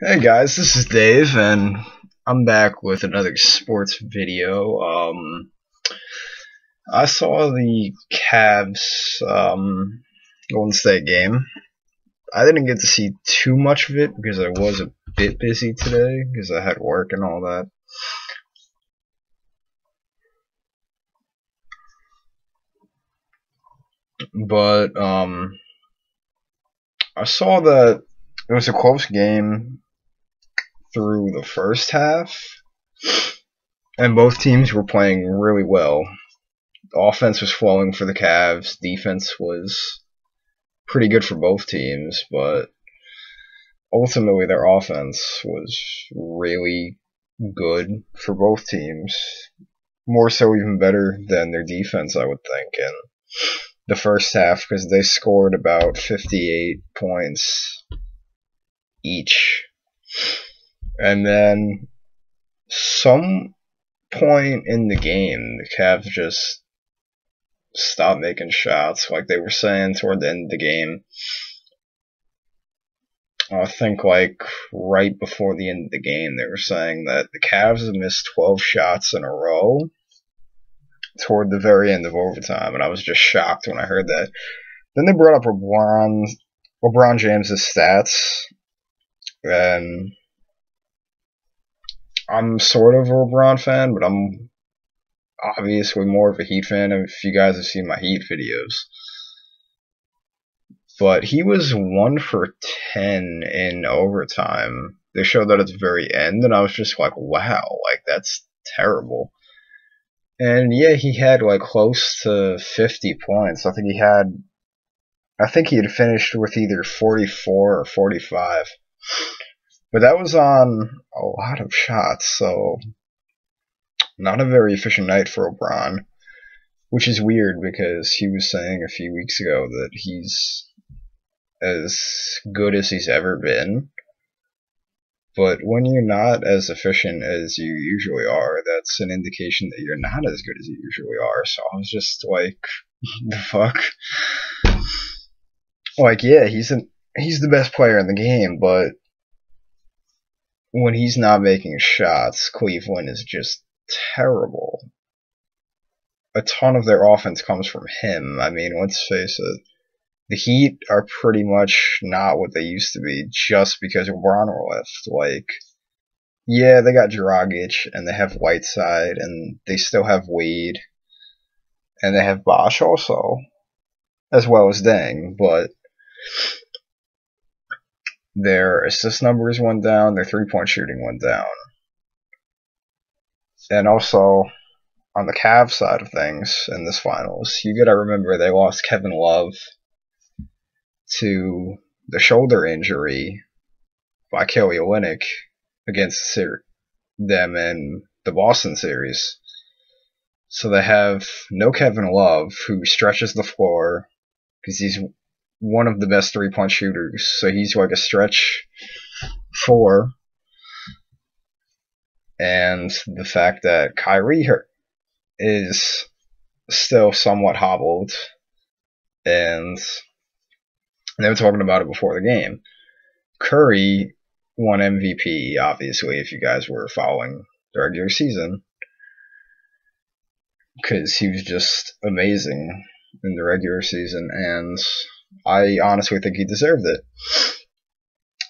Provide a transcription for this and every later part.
Hey guys, this is Dave, and I'm back with another sports video. I saw the Cavs Golden State game. I didn't get to see too much of it because I was a bit busy today because I had work and all that. But I saw that it was a close game through the first half, and both teams were playing really well. The offense was flowing for the Cavs. Defense was pretty good for both teams, but ultimately their offense was really good for both teams. More so, even better than their defense, I would think, in the first half because they scored about 58 points each. And then some point in the game, the Cavs just stopped making shots, like they were saying toward the end of the game. I think like right before the end of the game, they were saying that the Cavs have missed 12 shots in a row toward the very end of overtime, and I was just shocked when I heard that. Then they brought up LeBron James's stats, and I'm sort of a LeBron fan, but I'm obviously more of a Heat fan if you guys have seen my Heat videos. But he was 1 for 10 in overtime. They showed that at the very end, and I was just like, wow, like that's terrible. And yeah, he had like close to 50 points. I think he had finished with either 44 or 45. But that was on a lot of shots, so not a very efficient night for LeBron, which is weird because he was saying a few weeks ago that he's as good as he's ever been. But when you're not as efficient as you usually are, that's an indication that you're not as good as you usually are. So I was just like, the fuck? Like, yeah, he's the best player in the game, but when he's not making shots, Cleveland is just terrible. A ton of their offense comes from him. I mean, let's face it. The Heat are pretty much not what they used to be just because LeBron left. Like, yeah, they got Dragic and they have Whiteside and they still have Wade and they have Bosh also, as well as Deng, but their assist numbers went down, their 3-point shooting went down. And also, on the Cavs side of things in this finals, you gotta remember they lost Kevin Love to the shoulder injury by Kelly Olynyk against them in the Boston series. So they have no Kevin Love, who stretches the floor because he's one of the best 3-point shooters. So he's like a stretch 4. And the fact that Kyrie is still somewhat hobbled, and they were talking about it before the game. Curry won MVP, obviously, if you guys were following the regular season, because he was just amazing in the regular season, and I honestly think he deserved it.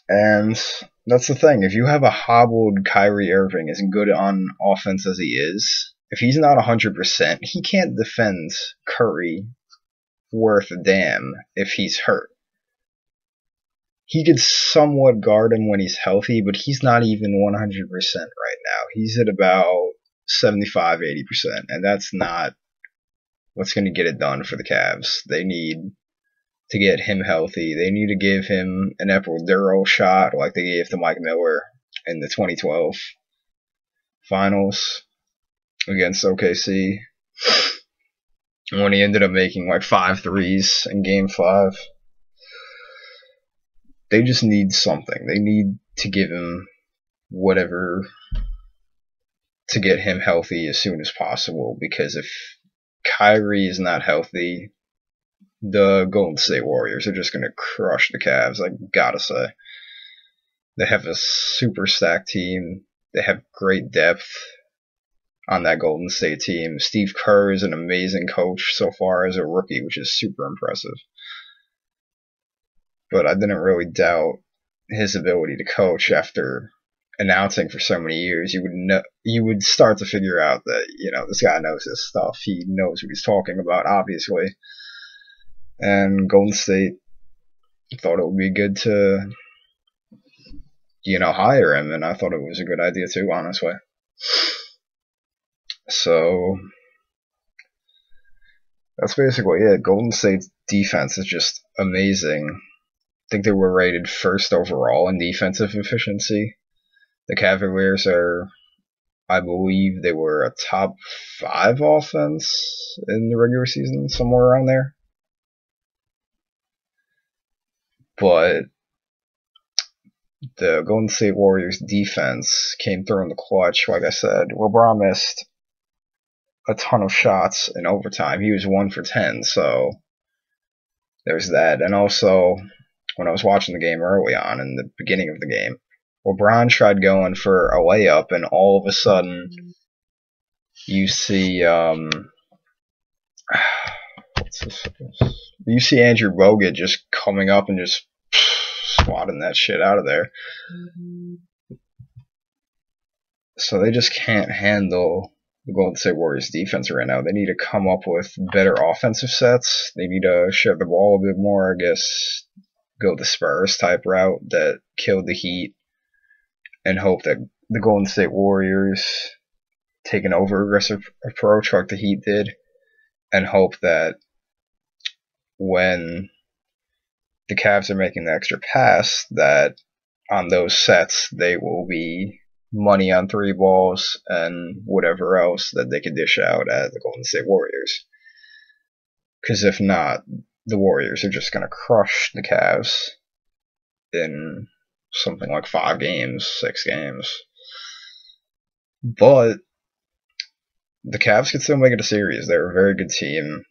And that's the thing. If you have a hobbled Kyrie Irving, as good on offense as he is, if he's not 100%, he can't defend Curry worth a damn if he's hurt. He could somewhat guard him when he's healthy, but he's not even 100% right now. He's at about 75-80%, and that's not what's going to get it done for the Cavs. They need to get him healthy. They need to give him an epidural shot like they gave to Mike Miller in the 2012 finals against OKC when he ended up making like 5 threes in game 5. They just need something. They need to give him whatever to get him healthy as soon as possible, because if Kyrie is not healthy, the Golden State Warriors are just going to crush the Cavs, I gotta say. They have a super stacked team. They have great depth on that Golden State team. Steve Kerr is an amazing coach so far as a rookie, which is super impressive. But I didn't really doubt his ability to coach after announcing for so many years. You would start to figure out that, you know, this guy knows his stuff. He knows what he's talking about, obviously. And Golden State thought it would be good to, you know, hire him, and I thought it was a good idea too, honestly. So that's basically it. Golden State's defense is just amazing. I think they were rated first overall in defensive efficiency. The Cavaliers are, I believe, they were a top 5 offense in the regular season, somewhere around there. But the Golden State Warriors defense came through in the clutch. Like I said, LeBron missed a ton of shots in overtime. He was 1 for 10, so there's that. And also, when I was watching the game early on, in the beginning of the game, LeBron tried going for a layup, and all of a sudden, you see, you see Andrew Bogut just coming up and just swatting that shit out of there. So they just can't handle the Golden State Warriors defense right now. They need to come up with better offensive sets. They need to share the ball a bit more, I guess, go the Spurs type route that killed the Heat, and hope that the Golden State Warriors take an over-aggressive approach like the Heat did, and hope that when the Cavs are making the extra pass, that on those sets they will be money on 3 balls and whatever else that they can dish out at the Golden State Warriors. Because if not, the Warriors are just going to crush the Cavs in something like 5 games, 6 games. But the Cavs could still make it a series. They're a very good team.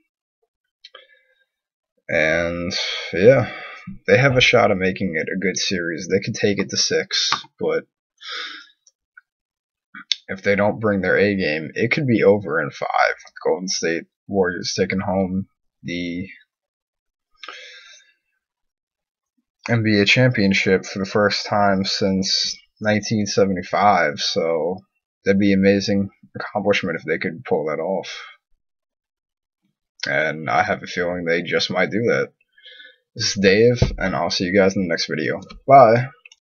And yeah, they have a shot at making it a good series. They could take it to 6, but if they don't bring their A game, it could be over in 5. Golden State Warriors taking home the NBA championship for the first time since 1975. So that'd be an amazing accomplishment if they could pull that off. And I have a feeling they just might do that. This is Dave, and I'll see you guys in the next video. Bye.